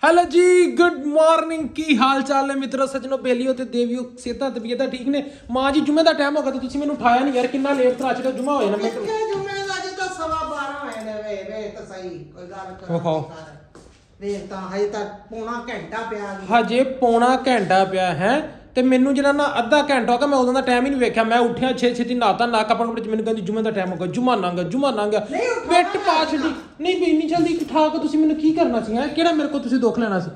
Hello ਜੀ good morning ਕੀ ਹਾਲ ਚਾਲ ਨੇ ਮਿੱਤਰੋ ਸੱਜਣੋ ਬੇਲੀਓ ਤੇ ਦੇਵੀਓ ਸਿਹਤਾਂ ਤਬੀਅਤਾਂ ਠੀਕ ਨੇ ਮਾਂ ਜੀ ਜੁਮੇ ਦਾ ਟਾਈਮ ਹੋ ਗਿਆ ਤੇ ਤੁਸੀਂ ਮੈਨੂੰ ਉਠਾਇਆ ਨਹੀਂ ਯਾਰ ਕਿੰਨਾ ਲੇਟ ਤਰਾ ਚੜਾ ਜੁਮਾ ਹੋ ਜਾਣਾ ਮੈਂ ਜੁਮੇ ਦਾ ਜੇ ਤਾਂ 12:15 ਹੋਏ ਨੇ ਵੇ ਤਾਂ ਸਹੀ ਕੋਈ ਗੱਲ ਕਰ ਵੇ ਤਾਂ ਹਜੇ ਤਾਂ ਪੌਣਾ ਘੰਟਾ ਪਿਆ ਹਜੇ ਪੌਣਾ ਘੰਟਾ ਪਿਆ ਹੈ ਤੇ ਮੈਨੂੰ ਜਿਹੜਾ ਨਾ ਅੱਧਾ ਘੰਟਾ ਹੋ ਗਿਆ ਮੈਂ ਉਦੋਂ ਦਾ ਟਾਈਮ ਹੀ ਨਹੀਂ ਵੇਖਿਆ ਮੈਂ ਉੱਠਿਆ ਛੇਤੀ ਨਾਤਾ ਨਾਕਾ ਪਣ ਵਿੱਚ ਮੈਨੂੰ ਕਹਿੰਦੀ ਜੁਮੇ ਦਾ ਟਾਈਮ ਹੋ ਗਿਆ ਜੁਮਾ ਨੰਗਾ ਪਿੱਟ ਪਾ ਛੱਡੀ ਨਹੀਂ ਵੀ ਇੰਨੀ ਜਲਦੀ ਉਠਾ ਕੇ ਤੁਸੀਂ ਮੈਨੂੰ ਕੀ ਕਰਨਾ ਸੀ ਹੈ ਕਿਹੜਾ ਮੇਰੇ ਕੋਲ ਤੁਸੀਂ ਦੁੱਖ ਲੈਣਾ ਸੀ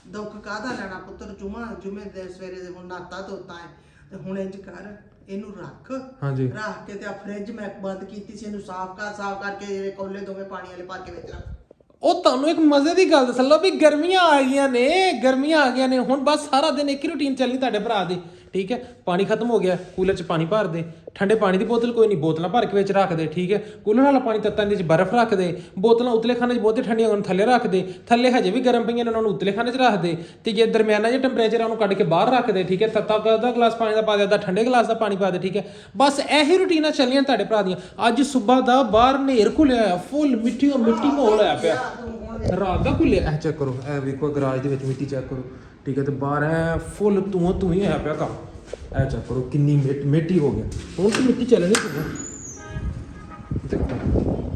ਦੁੱਖ ਕਾਹਦਾ ਲੈਣਾ ਪੁੱਤਰ ਜੁਮੇ ਦੇ ਸਵੇਰੇ ਦੇ ਹੁਣ ਨਾਤਾ ਧੋਤਾ ਹੈ ਤੇ ਹੁਣ ਇੰਜ ਕਰ ਇਹਨੂੰ ਰੱਖ ਹਾਂਜੀ ਰੱਖ ਕੇ ਤੇ ਆ ਫ੍ਰਿਜ ਮੈਂ ਬੰਦ ਕੀਤੀ ਸੀ ਇਹਨੂੰ ਸਾਫ਼ ਕਰਕੇ ਜਿਹੜੇ ਕੋਲੇ ਦੋਵੇਂ ਪਾਣੀ ਵਾਲੇ ਭਰ ਕੇ ਵਿੱਚ ਰੱਖ ਉਹ ਤੁਹਾਨੂੰ ਇੱਕ ਮਜ਼ੇ ਦੀ ਗੱਲ ਦੱਸ ਲਓ ਵੀ ਗਰਮੀਆਂ ਆ ਗਈਆਂ ਨੇ ਹੁਣ ਬਸ ਸਾਰਾ ਦਿਨ ਇੱਕ ਹੀ ਰੁਟੀਨ ਚੱਲਣੀ ਤੁਹਾਡੇ ਭਰਾ ਦੀ ਠੀਕ ਹੈ ਪਾਣੀ ਖਤਮ ਹੋ ਗਿਆ ਕੂਲਰ 'ਚ ਪਾਣੀ ਭਰ ਦੇ ਠੰਡੇ ਪਾਣੀ ਦੀ ਬੋਤਲ ਕੋਈ ਨਹੀਂ ਬੋਤਲਾਂ ਭਰ ਕੇ ਵਿੱਚ ਰੱਖ ਦੇ ਠੀਕ ਹੈ ਕੂਲਰ ਵਾਲਾ ਪਾਣੀ ਤੱਤਾਂ ਦੇ 'ਚ ਬਰਫ਼ ਰੱਖ ਦੇ ਬੋਤਲਾਂ ਉਤਲੇ ਖਾਣੇ 'ਚ ਬਹੁਤੇ ਠੰਡੀਆਂ ਹੋਣ ਥੱਲੇ ਰੱਖ ਦੇ ਥੱਲੇ ਹਜੇ ਵੀ ਗਰਮ ਪਈਆਂ ਨੇ ਉਹਨਾਂ ਨੂੰ ਉਤਲੇ ਖਾਣੇ 'ਚ ਰੱਖ ਦੇ ਤੇ ਜੇ ਦਰਮਿਆਨਾ ਜਿਹਾ ਟੈਂਪਰੇਚਰ ਉਹਨੂੰ ਕੱਢ ਕੇ ਬਾਹਰ ਰੱਖ ਦੇ ਠੀਕ ਹੈ ਤੱਤਾ ਦਾ ਗਲਾਸ ਪਾਣੀ ਦਾ ਪਾ ਦੇ ਅੱਧਾ ਠੰਡੇ ਗਲਾਸ ਦਾ ਪਾਣੀ ਪਾ ਦੇ ਠੀਕ ਹੈ ਬਸ ਇਹੀ ਰੁਟੀਨਾਂ ਚੱਲੀਆਂ ਤੁਹਾਡੇ ਭਰਾ ਦੀਆਂ ਅੱਜ ਸਵੇਰ ਦਾ ਬਾਹਰ ਹਨੇਰ ਖੁੱਲਿਆ ਫੁੱਲ ਮਿੱਟੀ ਮਾਹੌਲ ਆਇਆ ਪਿਆ ਰਾਤ ਦਾ ਖੁੱਲਿਆ ਇਹ ਚੈੱਕ ਕਰੋ ਇਹ ਵੇਖੋ ਗਰਾਜ ਦੇ ਵਿੱਚ ਮਿੱਟੀ ਚੈੱਕ ਕਰੋ ਠੀਕ ਹੈ ਤੇ ਬਾਹਰ ਐ ਫੁੱਲ ਤੂੰ ਹੀ ਆਇਆ ਪਿਆ ਕੰਮ ਇਹ ਚੈੱਕ ਕਰੋ ਕਿੰਨੀ ਮਿੱਟੀ ਹੋ ਗਿਆ ਹੁਣ ਤਾਂ ਮਿੱਟੀ ਚੱਲਣੀ ਦੇਖੋ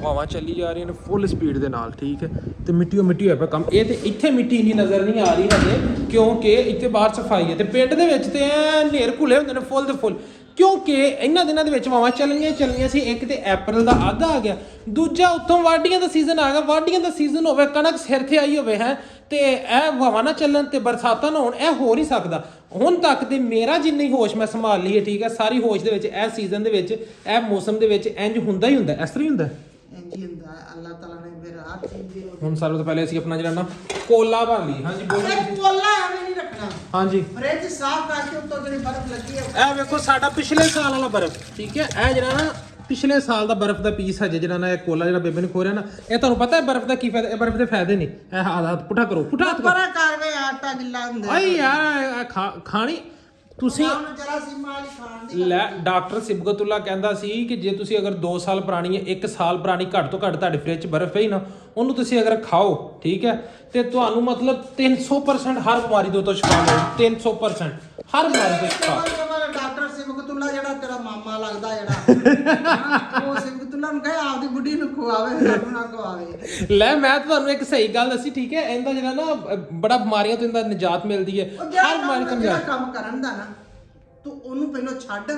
ਹਵਾ ਚੱਲੀ ਜਾ ਰਹੀ ਨੇ ਫੁੱਲ ਸਪੀਡ ਦੇ ਨਾਲ ਠੀਕ ਹੈ ਤੇ ਮਿੱਟੀ ਹੋਇਆ ਪਿਆ ਕੰਮ ਇਹ ਤੇ ਇੱਥੇ ਮਿੱਟੀ ਇੰਨੀ ਨਜ਼ਰ ਨਹੀਂ ਆ ਰਹੀ ਹਜੇ ਕਿਉਂਕਿ ਇੱਥੇ ਬਾਹਰ ਸਫਾਈ ਹੈ ਤੇ ਪਿੰਡ ਦੇ ਵਿੱਚ ਤੇ ਐ ਹਨੇਰ ਖੁੱਲੇ ਹੁੰਦੇ ਨੇ ਫੁੱਲ ਦੇ ਫੁੱਲ ਕਿਉਂਕਿ ਇਹਨਾਂ ਦਿਨਾਂ ਦੇ ਵਿੱਚ ਵਾਵਾਂ ਚੱਲਣੀਆਂ ਸੀ ਇੱਕ ਤੇ ਅਪ੍ਰੈਲ ਦਾ ਅੱਧ ਆ ਗਿਆ ਦੂਜਾ ਉੱਥੋਂ ਵਾਢੀਆਂ ਦਾ ਸੀਜ਼ਨ ਆ ਗਿਆ ਵਾਢੀਆਂ ਦਾ ਸੀਜ਼ਨ ਹੋਵੇ ਕਣਕ ਸਿਰ ਤੇ ਆਈ ਹੋਵੇ ਹੈ ਤੇ ਇਹ ਵਾਵਾਂ ਨਾ ਚੱਲਣ ਤੇ ਬਰਸਾਤਾਂ ਨਾ ਹੋਣ ਇਹ ਹੋ ਨਹੀਂ ਸਕਦਾ ਹੁਣ ਤੱਕ ਤੇ ਮੇਰਾ ਜਿੰਨੀ ਹੋਸ਼ ਮੈਂ ਸੰਭਾਲ ਲਈ ਹੈ ਠੀਕ ਹੈ ਸਾਰੀ ਹੋਸ਼ ਦੇ ਵਿੱਚ ਇਹ ਸੀਜ਼ਨ ਦੇ ਵਿੱਚ ਇਹ ਮੌਸਮ ਦੇ ਵਿੱਚ ਇੰਜ ਹੁੰਦਾ ਹੀ ਹੁੰਦਾ ਇਸ ਤਰ੍ਹਾਂ ਹੀ ਹੁੰਦਾ ਇੰਜ ਹੀ ਹੁੰਦਾ ਅੱਲਾਹ ਤਾਲਾ ਨੇ ਫਿਰ ਹਰ ਚੀਜ਼ ਦੀ ਹੁਣ ਸਾਰਿਆਂ ਤੋਂ ਪਹਿਲੇ ਅਸੀਂ ਆਪਣਾ ਜਿਹੜਾ ਨਾ ਕੋਲਾ ਭਰ ਲਈ ਹਾਂਜੀ ਬੋਲੋ ਕੋਲਾ ਐਵੇਂ ਨਹੀਂ ਰੱਖਣਾ ਹਾਂਜੀ ਫ੍ਰਿਜ ਸਾਫ਼ ਕਰਕੇ ਉੱਤੋਂ ਜਿਹੜੀ ਬਰਫ਼ ਲੱਗੀ ਹੈ ਇਹ ਵੇਖੋ ਸਾਡਾ ਪਿਛਲੇ ਸਾਲ ਵਾਲਾ ਬਰਫ਼ ਠੀਕ ਹੈ ਇਹ ਜਿਹੜਾ ਨਾ ਪਿਛਲੇ ਸਾਲ ਦਾ ਬਰਫ਼ ਦਾ ਪੀਸ ਹਜੇ ਜਿਹੜਾ ਨਾ ਇਹ ਕੋਲਾ ਜਿਹੜਾ ਬੇਬੇ ਨੇ ਖੋਰਿਆ ਨਾ ਇਹ ਤੁਹਾਨੂੰ ਪਤਾ ਹੈ ਬਰਫ਼ ਦਾ ਕੀ ਫਾਇਦਾ ਇਹ ਬਰਫ਼ ਦੇ ਫਾਇਦੇ ਨਹੀਂ ਇਹ ਹੱਥ ਪੁੱਠਾ ਕਰੋ ਪਰਾ ਕਰਵੇ ਆਟਾ ਗਿੱਲਾ ਹੁੰਦਾ ਓਏ ਯਾਰ ਖਾਣੀ ਤੁਸੀਂ ਜਰਾ ਸੀਮਾ ਵਾਲੀ ਖਾਣ ਦੀ ਲੈ ਡਾਕਟਰ ਸਿਬਗਤੁੱਲਾ ਕਹਿੰਦਾ ਸੀ ਕਿ ਜੇ ਤੁਸੀਂ ਅਗਰ 2 ਸਾਲ ਪੁਰਾਣੀ ਹੈ 1 ਸਾਲ ਪੁਰਾਣੀ ਘੱਟ ਤੋਂ ਘੱਟ ਤੁਹਾਡੇ ਫ੍ਰਿਜ 'ਚ ਬਰਫ਼ ਪਈ ਨਾ ਉਹਨੂੰ ਤੁਸੀਂ ਅਗਰ ਖਾਓ ਠੀਕ ਹੈ ਤੇ ਤੁਹਾਨੂੰ ਮਤਲਬ 300% ਹਰ ਬਿਮਾਰੀ ਤੋਂ ਸ਼ਿਫਾ ਮਿਲੇ 300% ਹਰ ਬਿਮਾਰੀ ਤੋਂ ਸ਼ਿਫਾ ਡਾਕਟਰ ਸਿਬਗਤੁੱਲਾ ਜਿਹੜਾ ਤੇਰਾ ਮਾਮਾ ਲੱਗਦਾ ਜਿਹੜਾ ਉਹ ਸਿਬਗਤੁੱਲਾ ਨੂੰ ਕਹੇ ਆਪਦੀ ਬੁੱਢੀ ਨੂੰ ਖਵਾਵੇ ਆਪਣਾ ਖਵਾਵੇ ਲੈ ਮੈਂ ਤੁਹਾਨੂੰ ਇੱਕ ਸਹੀ ਗੱਲ ਦੱਸੀ ਠੀਕ ਹੈ ਇਹਦਾ ਜਿਹੜਾ ਨਾ ਬੜਾ ਬਿਮਾਰੀਆਂ ਤੋਂ ਇਹਦਾ ਨਿਜਾਤ ਮਿਲਦੀ ਹੈ ਹਰ ਬਿਮਾਰੀ ਤੋਂ ਨਿਜਾਤ ਕੰਮ ਕਰਨ ਦਾ ਨਾ ਤੂੰ ਉਹਨੂੰ ਪਹਿਲਾਂ ਛੱਡ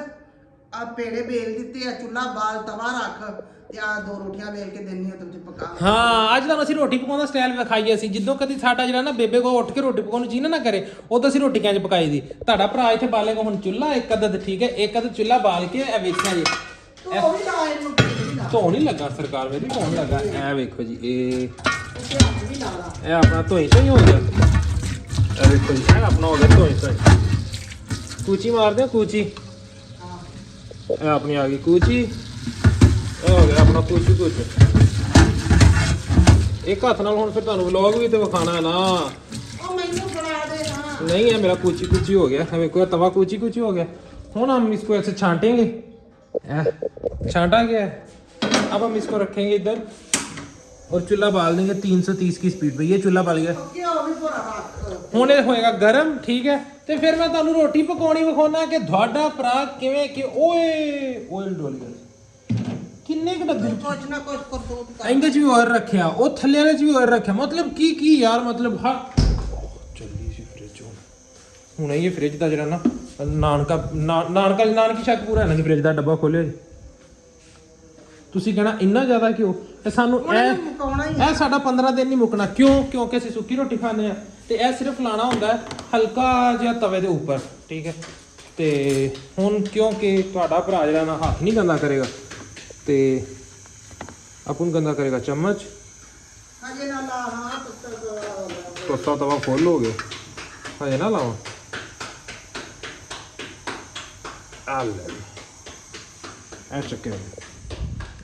ਆ ਪੇੜੇ ਬੇਲ ਦਿੱਤੇ ਆ ਚੁੱਲ੍ਹਾ ਬਾਲ ਤਵਾ ਰੱਖ ਤੇ ਆ 2 ਰੋਟੀਆਂ ਵੇਲ ਕੇ ਦੇਣੀ ਆ ਤੁਸੀਂ ਪਕਾ ਹਾਂ ਅੱਜ ਤਾਂ ਅਸੀਂ ਰੋਟੀ ਪਕਾਉਣ ਦਾ ਸਟਾਈਲ ਵਿਖਾਈਏ ਅਸੀਂ ਜਦੋਂ ਕਦੀ ਸਾਡਾ ਜਿਹੜਾ ਨਾ ਬੇਬੇ ਕੋ ਉੱਠ ਕੇ ਰੋਟੀ ਪਕਾਉਣ ਨੂੰ ਜੀ ਨਾ ਕਰੇ ਉਦੋਂ ਅਸੀਂ ਰੋਟੀ ਕਿੰਜ ਪਕਾਈ ਦੀ ਤੁਹਾਡਾ ਭਰਾ ਇੱਥੇ ਬਾਲੇਗਾ ਹੁਣ ਚੁੱਲ੍ਹਾ ਇੱਕ ਅੱਧ ਠੀਕ ਹੈ ਇੱਕ ਅੱਧ ਚੁੱਲ੍ਹਾ ਬਾਲ ਕੇ ਇਹ ਵੇਖਿਆ ਜੀ ਧੋਣ ਨਹੀਂ ਲੱਗਾ ਸਰਕਾਰ ਵੇਦੀ ਧੋਣ ਲੱਗਾ ਇਹ ਵੇਖੋ ਜੀ ਇਹ ਆਪਣਾ ਧੋਈ ਤੋਂ ਹੀ ਹੋ ਗਿਆ ਇਹ ਵੇਖੋ ਜੀ ਇਹ ਆਪਣਾ ਹੋ ਗਿਆ ਧੋਈ ਤੋਂ ਕੂਚੀ ਮਾਰਦੇ ਆ ਕੂਚੀ ਇਹ ਆਪਣੀ ਆ ਗਈ ਕੂਚੀ ਇਹ ਹੋ ਗਿਆ ਆਪਣਾ ਕੂਚੀ ਇੱਕ ਹੱਥ ਨਾਲ ਹੁਣ ਫਿਰ ਤੁਹਾਨੂੰ ਵਲੌਗ ਵੀ ਤੇ ਵਿਖਾਣਾ ਨਾ ਉਹ ਮੈਨੂੰ ਫੜਾ ਦੇ ਨਾ नहीं है मेरा कूची हो गया हमें कोई तवा कूची हो गया हूँ हम इसको ऐसे छांटेंगे छांटा गया है अब हम इसको रखेंगे इधर और चूल्हा बाल देंगे 330 की स्पीड पे ये चूल्हा बाल गया ਹੁਣ ਇਹ ਹੋਏਗਾ ਗਰਮ ਠੀਕ ਹੈ ਤੇ ਫਿਰ ਮੈਂ ਤੁਹਾਨੂੰ ਰੋਟੀ ਪਕਾਉਣੀ ਵਿਖਾਉਣਾ ਕਿ ਤੁਹਾਡਾ ਭਰਾ ਕਿਵੇਂ ਕਿ ਓਏ ਆਇਲ ਡੋਲ ਗਿਆ ਕਿੰਨੇ ਕੁ ਡੱਬੇ ਕੁਝ ਨਾ ਕੁਝ ਕਰਤੂਤ ਕਰ ਇਹਦੇ ਚ ਵੀ ਆਇਲ ਰੱਖਿਆ ਉਹ ਥੱਲੇ ਵਾਲੇ ਚ ਵੀ ਆਇਲ ਰੱਖਿਆ ਮਤਲਬ ਕੀ ਯਾਰ ਮਤਲਬ ਹਰ ਚੱਲੀ ਸੀ ਫ੍ਰਿਜ ਹੁਣ ਇਹ ਫ੍ਰਿਜ ਦਾ ਜਿਹੜਾ ਨਾ ਨਾਨਕੀ ਸ਼ੱਕ ਪੂਰਾ ਹੈ ਨਾ ਜੀ ਫ੍ਰਿਜ ਦਾ ਡੱਬਾ ਖੋਲਿਆ ਜੀ ਤੁਸੀਂ ਕਹਿਣਾ ਇੰਨਾ ਜ਼ਿਆਦਾ ਕਿਉਂ ਤੇ ਸਾਨੂੰ ਇਹ ਸਾਡਾ 15 ਦਿਨ ਨਹੀਂ ਮੁੱਕਣਾ ਕਿਉਂਕਿ ਅਸੀਂ ਸੁੱਕੀ ਰੋਟੀ ਖਾਂਦੇ ਆ ਤੇ ਇਹ ਸਿਰਫ ਲਾਣਾ ਹੁੰਦਾ ਹੈ ਹਲਕਾ ਜਿਹਾ ਤਵੇ ਦੇ ਉੱਪਰ ਠੀਕ ਹੈ ਤੇ ਹੁਣ ਕਿਉਂਕਿ ਤੁਹਾਡਾ ਭਰਾ ਜਿਹੜਾ ਨਾ ਹੱਥ ਨਹੀਂ ਗੰਦਾ ਕਰੇਗਾ ਤੇ ਆਪਨ ਗੰਦਾ ਕਰੇਗਾ ਚਮਚ ਹਜੇ ਨਾ ਲਾ ਹਾਂ ਤੋਤਾ ਤਵਾ ਫੁੱਲ ਹੋ ਗਿਆ ਹਜੇ ਨਾ ਲਾਵਾਂ ਆ ਲੈ ਐ ਚੱਕੇ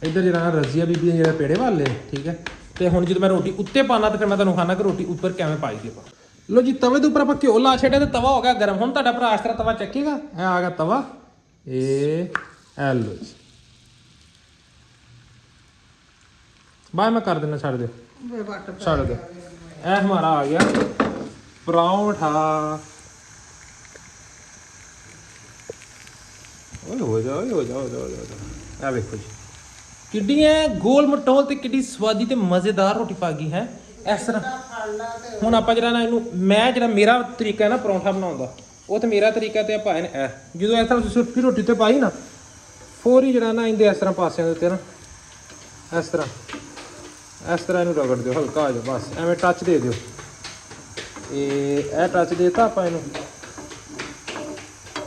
ਇੱਧਰ ਜਿਹੜਾ ਰਜ਼ੀਆ ਬੀਬੀ ਜਿਹੜਾ ਪੇੜੇ ਵਾਲੇ ਠੀਕ ਹੈ ਤੇ ਹੁਣ ਜਦੋਂ ਮੈਂ ਰੋਟੀ ਉੱਤੇ ਪਾਣਾ ਤੇ ਫਿਰ ਮੈਂ ਤੁਹਾਨੂੰ ਖਾਣਾ ਕਿ ਰੋਟੀ ਉੱਪਰ ਕਿਵੇਂ ਪਾਈ ਦੀ ਆਪਾਂ ਲੋ ਜੀ ਤਵੇ ਦੇ ਉੱਪਰ ਆਪਾਂ ਘਿਓ ਲਾ ਛੱਡਿਆ ਤੇ ਤਵਾ ਹੋ ਗਿਆ ਗਰਮ ਹੁਣ ਤੁਹਾਡਾ ਭਰਾ ਇਸ ਤਰ੍ਹਾਂ ਤਵਾ ਚੱਕੇਗਾ ਇਹ ਆ ਗਿਆ ਤਵਾ ਇਹ ਲੋ ਜੀ ਬਾਏ ਮੈਂ ਕਰ ਦਿੰਦਾ ਛੱਡ ਦਿਓ ਛੱਡ ਦਿਓ ਇਹ ਹਮਾਰਾ ਆ ਗਿਆ ਪਰੌਂਠਾ। ਓਏ ਹੋ ਜਾ ਓਏ ਹੋ ਜਾ ਹੋ ਜਾ ਹੋ ਜਾ। ਆ ਵੇਖੋ ਜੀ ਕਿੱਡੀਆਂ ਗੋਲ ਮਟੋਲ ਤੇ ਕਿੱਡੀ ਸਵਾਦੀ ਤੇ ਮਜ਼ੇਦਾਰ ਰੋਟੀ ਪਾ ਗਈ ਹੈ ਇਸ ਤਰ੍ਹਾਂ। ਹੁਣ ਆਪਾਂ ਜਿਹੜਾ ਨਾ ਇਹਨੂੰ ਮੈਂ ਜਿਹੜਾ ਮੇਰਾ ਤਰੀਕਾ ਹੈ ਨਾ ਪਰੌਂਠਾ ਬਣਾਉਣ ਦਾ, ਉਹ ਤੇ ਮੇਰਾ ਤਰੀਕਾ ਤੇ ਆਪਾਂ ਇਹ ਜਦੋਂ ਇਸ ਤਰ੍ਹਾਂ ਤੁਸੀਂ ਸੁੱਕੀ ਰੋਟੀ ਤੇ ਪਾਈ ਨਾ ਫੌਰੀ ਜਿਹੜਾ ਨਾ ਇਹਦੇ ਇਸ ਤਰ੍ਹਾਂ ਪਾਸਿਆਂ ਦੇ ਉੱਤੇ ਨਾ ਇਸ ਤਰ੍ਹਾਂ ਇਹਨੂੰ ਰਗੜ ਦਿਓ ਹਲਕਾ ਆ ਜਾ ਬਸ ਐਵੇਂ ਟੱਚ ਦੇ ਦਿਓ। ਇਹ ਟੱਚ ਦੇਤਾ ਆਪਾਂ ਇਹਨੂੰ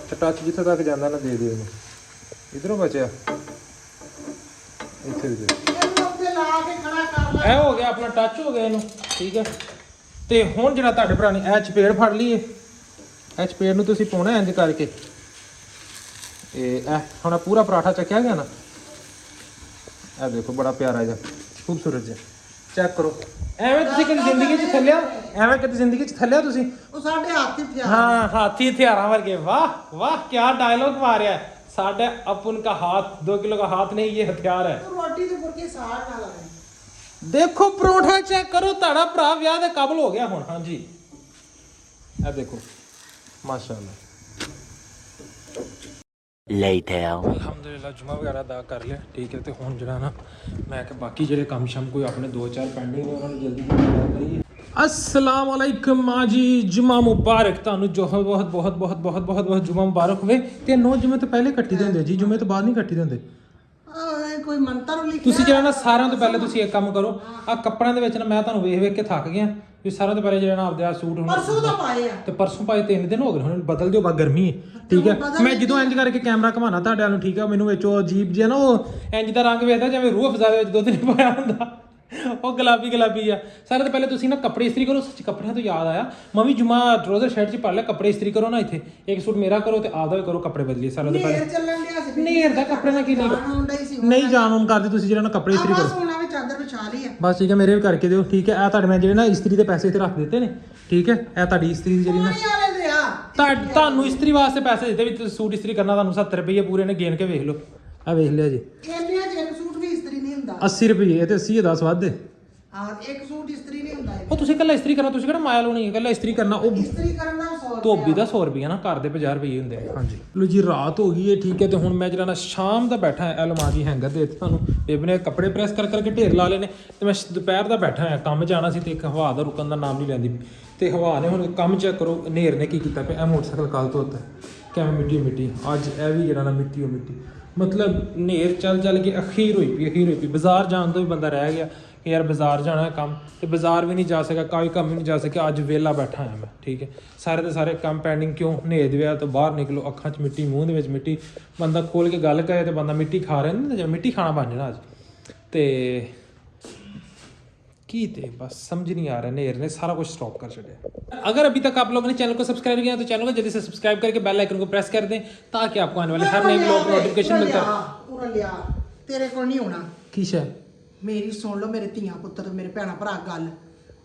ਤੇ ਟੱਚ ਜਿੱਥੇ ਤੱਕ ਜਾਂਦਾ ਨਾ ਦੇ ਦਿਓ ਇਹਨੂੰ। ਇਧਰੋਂ ਬਚਿਆ ਇੱਥੇ ਵੀ ਦੇ। ਇਹ ਹੋ ਗਿਆ ਆਪਣਾ ਟੱਚ ਹੋ ਗਿਆ ਇਹਨੂੰ ਠੀਕ ਹੈ। ਤੇ ਹੁਣ ਜਿਹੜਾ ਤੁਹਾਡੇ ਭਰਾ ਨੇ ਇਹ ਚਪੇੜ ਫੜ ਲਈਏ, ਇਹ ਚਪੇੜ ਨੂੰ ਤੁਸੀਂ ਪਾਉਣਾ ਇੰਜ ਕਰਕੇ। ਇਹ ਹੁਣ ਪੂਰਾ ਪਰਾਠਾ ਚੱਕਿਆ ਗਿਆ ਨਾ। ਇਹ ਦੇਖੋ ਬੜਾ ਪਿਆਰਾ ਜਿਹਾ ਖੂਬਸੂਰਤ ਜਿਹਾ ਚੈੱਕ ਕਰੋ। ਐਵੇਂ ਤੁਸੀਂ ਕਦੀ ਜ਼ਿੰਦਗੀ 'ਚ ਥੱਲਿਆ, ਐਵੇਂ ਕਦੀ ਜ਼ਿੰਦਗੀ 'ਚ ਥੱਲਿਆ ਤੁਸੀਂ? ਉਹ ਸਾਡੇ ਹੱਥ ਹੀ ਹਥਿਆਰ। ਹਾਂ ਹਾਥੀ ਹਥਿਆਰਾਂ ਵਰਗੇ। ਵਾਹ ਵਾਹ ਕੀ ਡਾਇਲੌਗ ਮਾਰਿਆ। साढ़े अपन का हाथ 2 किलो का हाथ नहीं ये हथियार है। तो रोटी तो फुलके साग ਨਾਲ ਆਏ। देखो परोठा चेक करो ताड़ा भरा ਵਿਆਹ ਦੇ ਕਾਬਲ ਹੋ ਗਿਆ ਹੁਣ। ਹਾਂਜੀ ਇਹ ਦੇਖੋ ਮਾਸ਼ਾਅੱਲਾ। later ਅਲਹਮਦੁਲਿਲਾ ਜੁਮਾ ਵਗੈਰਾ ਅਦਾ ਕਰ ਲਿਆ ਠੀਕ ਹੈ। ਤੇ ਹੁਣ ਜਿਹੜਾ ਨਾ ਮੈਂ ਕਿ ਬਾਕੀ ਜਿਹੜੇ ਕੰਮ ਸ਼ਮ ਕੋਈ ਆਪਣੇ 2-4 ਪੈਂਡਿੰਗ ਨੇ ਉਹਨਾਂ ਨੂੰ ਜਲਦੀ ਜਲਦੀ ਕਰੀਏ। अस्सलाम वालेकुम माँ जी जुमा मुबारक ਤੁਹਾਨੂੰ ਜੋ ਬਹੁਤ ਬਹੁਤ ਬਹੁਤ ਬਹੁਤ ਬਹੁਤ ਬਹੁਤ ਜੁਮਾ ਮੁਬਾਰਕ ਹੋਵੇ। ਤੇ 9 ਜੁਮੇ ਤੋਂ ਪਹਿਲੇ ਕੱਟੀ ਦੇ ਹੁੰਦੇ ਜੀ, ਜੁਮੇ ਤੋਂ ਬਾਅਦ ਨਹੀਂ ਕੱਟੀ ਦੇ ਹੁੰਦੇ। ਕੋਈ ਮੰਤਰ ਲਿਖਿਆ ਤੁਸੀਂ ਜਿਹੜਾ ਨਾ ਸਾਰਿਆਂ ਤੋਂ ਪਹਿਲੇ ਤੁਸੀਂ ਇੱਕ ਕੰਮ ਕਰੋ। ਆ ਕੱਪੜਿਆਂ ਦੇ ਵਿੱਚ ਨਾ ਮੈਂ ਤੁਹਾਨੂੰ ਵੇਖ ਵੇਖ ਕੇ ਥੱਕ ਗਿਆ ਵੀ ਸਾਰਿਆਂ ਤੋਂ ਪਹਿਲੇ ਜਿਹੜਾ ਨਾ ਆਪਦੇ ਆ ਸੂਟ ਹੁਣ ਪਰਸੋਂ ਦਾ ਪਾਏ ਆ ਤੇ ਪਰਸੋਂ ਪਾਏ 3 ਦਿਨ ਹੋ ਗਏ ਹੁਣ ਬਦਲ ਦਿਓ ਬਾ ਗਰਮੀ ਹੈ ਠੀਕ ਹੈ। ਮੈਂ ਜਦੋਂ ਇੰਜ ਕਰਕੇ ਕੈਮਰਾ ਘਮਾਣਾ ਤੁਹਾਡੇ ਨੂੰ ਠੀਕ ਹੈ ਮੈਨੂੰ ਵਿੱਚ ਉਹ ਅਜੀਬ ਜਿਹਾ ਨਾ ਉਹ ਇੰਜ ਦਾ ਰੰਗ ਵੇਖਦਾ ਜਿਵੇਂ ਰੂਹ ਅਫਜ਼ਾ ਦੇ ਵਿੱਚ ਦੁੱਧ ਨਹੀਂ ਪਾਇਆ ਹੁੰਦਾ ਉਹ ਗੁਲਾਬੀ ਆ। ਸਾਰੇ ਤੋਂ ਪਹਿਲੇ ਤੁਸੀਂ ਨਾ ਕੱਪੜੇ ਇਸਤਰੀ ਕਰੋ। ਸੱਚ ਕੱਪੜਿਆਂ ਤੋਂ ਯਾਦ ਆਇਆ ਮੈਂ ਵੀ ਜੁਮਾ ਟਰਾਊਜ਼ਰ ਸ਼ਰਟ 'ਚ ਪਾ ਲਿਆ। ਕੱਪੜੇ ਇਸਤਰੀ ਕਰੋ ਨਾ ਇੱਥੇ ਇੱਕ ਸੂਟ ਮੇਰਾ ਕਰੋ ਤੇ ਆਪਦਾ ਵੀ ਕਰੋ ਕੱਪੜੇ ਬਦਲੀਏ ਸਾਰੇ ਤੋਂ ਪਹਿਲੇ। ਚੱਲਣ ਡਿਆ ਸੀ ਨੇਰ ਦਾ ਕੱਪੜੇ ਨਾਲ ਕੀ ਨਹੀਂ ਜਾਣ ਹੁਣ ਕਰਦੇ ਤੁਸੀਂ ਜਿਹੜਾ ਨਾ ਕੱਪੜੇ ਇਸਤਰੀ ਕਰੋ। ਸੋਨਾ ਵੀ ਚਾਦਰ ਵਿਛਾ ਲਈ ਆ ਬਸ ਠੀਕ ਹੈ ਮੇਰੇ ਵੀ ਕਰਕੇ ਦਿਓ ਠੀਕ ਹੈ। ਇਹ ਤੁਹਾਡੇ ਮੈਂ ਜਿਹੜੇ ਨਾ ਇਸਤਰੀ ਦੇ ਪੈਸੇ ਇੱਥੇ ਰੱਖ ਦਿੱਤੇ ਨੇ ਠੀਕ ਹੈ। ਇਹ ਤੁਹਾਡੀ ਇਸਤਰੀ ਦੀ ਜਿਹੜੀ ਨਾ ਵਾਲੇ ਦੇ ਆ ਤੁਹਾਨੂੰ ਇਸਤਰੀ ਵਾਸਤੇ ਪੈਸੇ ਦਿੱਤੇ ਵੀ ਤੁਸੀਂ ਸੂਟ ਇਸਤਰੀ ਕਰਨਾ ਤੁਹਾਨੂੰ 70 ਰੁਪਏ ਪੂਰੇ ਨੇ ਗੇਨ ਕੇ ਵੇਖ ਲਓ। ਆ ਵੇਖ ਲਿਆ ਜੀ ਇੰਨਿਆਂ ਚ ਇੱਕ ਸੂਟ ਵੀ ਇਸਤਰੀ ਨਹੀਂ ਹੁੰਦਾ। 80 ਰੁਪਏ ਤੇ 80 10 ਵੱਧ ਹਾਂ ਇੱਕ ਸੂਟ ਇਸਤਰੀ ਨਹੀਂ ਹੁੰਦਾ। ਉਹ ਤੁਸੀਂ ਕੱਲਾ ਇਸਤਰੀ ਕਰਨਾ ਤੁਸੀਂ ਕਿਹੜਾ ਮਾਇਆ ਲਾਉਣੀ ਹੈ ਕੱਲਾ ਇਸਤਰੀ ਕਰਨਾ। ਉਹ ਇਸਤਰੀ ਕਰਨ ਦਾ 100 ਧੋਬੀ ਦਾ 100 ਰੁਪਏ ਨਾ ਘਰ ਦੇ 50 ਰੁਪਏ ਹੁੰਦੇ ਨੇ। ਹਾਂਜੀ ਲੋ ਜੀ ਰਾਤ ਹੋ ਗਈ ਹੈ ਠੀਕ ਹੈ। ਤੇ ਹੁਣ ਮੈਂ ਜਿਹੜਾ ਨਾ ਸ਼ਾਮ ਦਾ ਬੈਠਾ ਹਾਂ ਅਲਮਾਰੀ ਹੈਂਗਰ ਦੇ ਇੱਥੇ ਤੁਹਾਨੂੰ ਬੇਬੇ ਨੇ ਕੱਪੜੇ ਪ੍ਰੈਸ ਕਰ ਕਰਕੇ ਢੇਰ ਲਾ ਲਏ ਨੇ ਤੇ ਮੈਂ ਦੁਪਹਿਰ ਦਾ ਬੈਠਾ ਹਾਂ ਕੰਮ ਜਾਣਾ ਸੀ ਤੇ ਇੱਕ ਹਵਾ ਦਾ ਰੁਕਣ ਦਾ ਨਾਮ ਨਹੀਂ ਲੈਂਦੀ ਤੇ ਹਵਾ ਨੇ ਹੁਣ ਕੰਮ ਚੈੱਕ ਕਰੋ ਹਨੇਰ ਨੇ ਕੀ ਕੀਤਾ ਪਿਆ। ਇਹ ਮੋਟਰਸਾਈਕਲ ਕੱਲ ਤੋਂ ਹੁੰਦਾ ਕਿਵੇਂ ਮਿੱਟੀ ਅੱਜ ਇਹ ਵੀ ਜਿਹੜਾ ਨਾ ਮਿੱਟੀ ਮਤਲਬ ਹਨੇਰ ਚੱਲ ਕੇ ਅਖੀਰ ਹੋਈ ਪਈ ਬਾਜ਼ਾਰ ਜਾਣ ਤੋਂ ਵੀ ਬੰਦਾ ਰਹਿ ਗਿਆ ਕਿ ਯਾਰ ਬਾਜ਼ਾਰ ਜਾਣਾ ਹੈ ਕੰਮ ਤੇ ਬਾਜ਼ਾਰ ਵੀ ਨਹੀਂ ਜਾ ਸਕਿਆ ਕੋਈ ਕੰਮ ਵੀ ਨਹੀਂ ਜਾ ਸਕਿਆ। ਅੱਜ ਵਿਹਲਾ ਬੈਠਾ ਹਾਂ ਮੈਂ ਠੀਕ ਹੈ। ਸਾਰੇ ਦੇ ਸਾਰੇ ਕੰਮ ਪੈਂਡਿੰਗ ਕਿਉਂ ਹਨੇਰ ਦੇ ਵਿਆਹ ਤੋਂ ਬਾਹਰ ਨਿਕਲੋ ਅੱਖਾਂ 'ਚ ਮਿੱਟੀ ਮੂੰਹ ਦੇ ਵਿੱਚ ਮਿੱਟੀ ਬੰਦਾ ਖੋਲ ਕੇ ਗੱਲ ਕਰੇ ਤੇ ਬੰਦਾ ਮਿੱਟੀ ਖਾ ਰਿਹਾ ਨਾ ਜਾਂ ਮਿੱਟੀ ਖਾਣਾ ਬਣ ਜਾਣਾ ਅੱਜ ਤੇ की थे बस समझ नहीं आ रहा नेर ने सारा कुछ स्टॉप कर छड़िया। अगर अभी तक आप लोगों ने चैनल को सब्सक्राइब किया तो चैनल को जल्दी से सब्सक्राइब करके बेल आइकन को प्रेस कर दें ताकि आपको आने वाले हर नए व्लॉग नोटिफिकेशन मिलता है। पूरा लिया तेरे को नहीं होना की शे मेरी सुन लो मेरे ਧੀਆਂ ਪੁੱਤਰ मेरे ਭੈਣਾ ਭਰਾ ਗੱਲ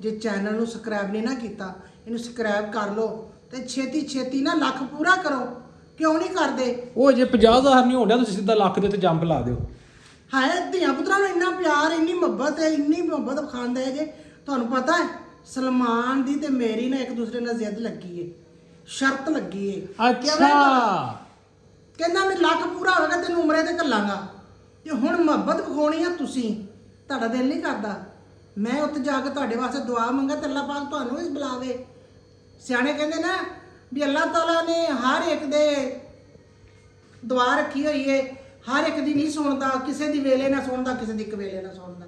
ਜੇ ਚੈਨਲ ਨੂੰ ਸਬਸਕ੍ਰਾਈਬ ਨਹੀਂ ਨਾ ਕੀਤਾ ਇਹਨੂੰ ਸਬਸਕ੍ਰਾਈਬ ਕਰ ਲਓ ਤੇ ਛੇਤੀ ਨਾ ਲੱਖ ਪੂਰਾ ਕਰੋ। ਕਿਉਂ ਨਹੀਂ ਕਰਦੇ? ਉਹ ਜੇ 50,000 ਨਹੀਂ ਹੋਣਿਆ ਤੁਸੀਂ ਸਿੱਧਾ ਲੱਖ ਦੇ ਤੇ ਜੰਪ ਲਾ ਦਿਓ। ਹਾਏ ਧੀਆਂ ਪੁੱਤਰਾਂ ਨੂੰ ਇੰਨਾ ਪਿਆਰ ਇੰਨੀ ਮੁਹੱਬਤ ਹੈ ਇੰਨੀ ਮੁਹੱਬਤ ਖਾਂਦੇ ਜੇ ਤੁਹਾਨੂੰ ਪਤਾ ਹੈ ਸਲਮਾਨ ਦੀ ਤੇ ਮੇਰੀ ਨਾ ਇੱਕ ਦੂਸਰੇ ਨਾਲ ਜ਼ਿੱਦ ਲੱਗੀ ਏ ਸ਼ਰਤ ਲੱਗੀ ਏ। ਅੱਛਾ ਕਹਿੰਦਾ ਮੈਂ ਲੱਖ ਪੂਰਾ ਹੋਵੇਗਾ ਤੈਨੂੰ ਉਮਰੇ ਤੇ ਘੱਲਾਂਗਾ ਤੇ ਹੁਣ ਮੁਹੱਬਤ ਵਿਖਾਉਣੀ ਆ ਤੁਸੀਂ ਤੁਹਾਡਾ ਦਿਲ ਨਹੀਂ ਕਰਦਾ ਮੈਂ ਉੱਥੇ ਜਾ ਕੇ ਤੁਹਾਡੇ ਵਾਸਤੇ ਦੁਆ ਮੰਗਾ ਤੇ ਅੱਲਾਹ ਪਾਕ ਤੁਹਾਨੂੰ ਵੀ ਬੁਲਾਵੇ। ਸਿਆਣੇ ਕਹਿੰਦੇ ਨਾ ਵੀ ਅੱਲਾਹ ਤਾਲਾ ਨੇ ਹਰ ਇੱਕ ਦੇ ਦੁਆ ਰੱਖੀ ਹੋਈ ਏ ਹਰ ਇੱਕ ਦੀ ਨਹੀਂ ਸੁਣਦਾ ਕਿਸੇ ਦੀ ਵੇਲੇ ਨਾ ਸੁਣਦਾ ਕਿਸੇ ਦੀ ਇੱਕ ਵੇਲੇ ਨਾ ਸੁਣਦਾ।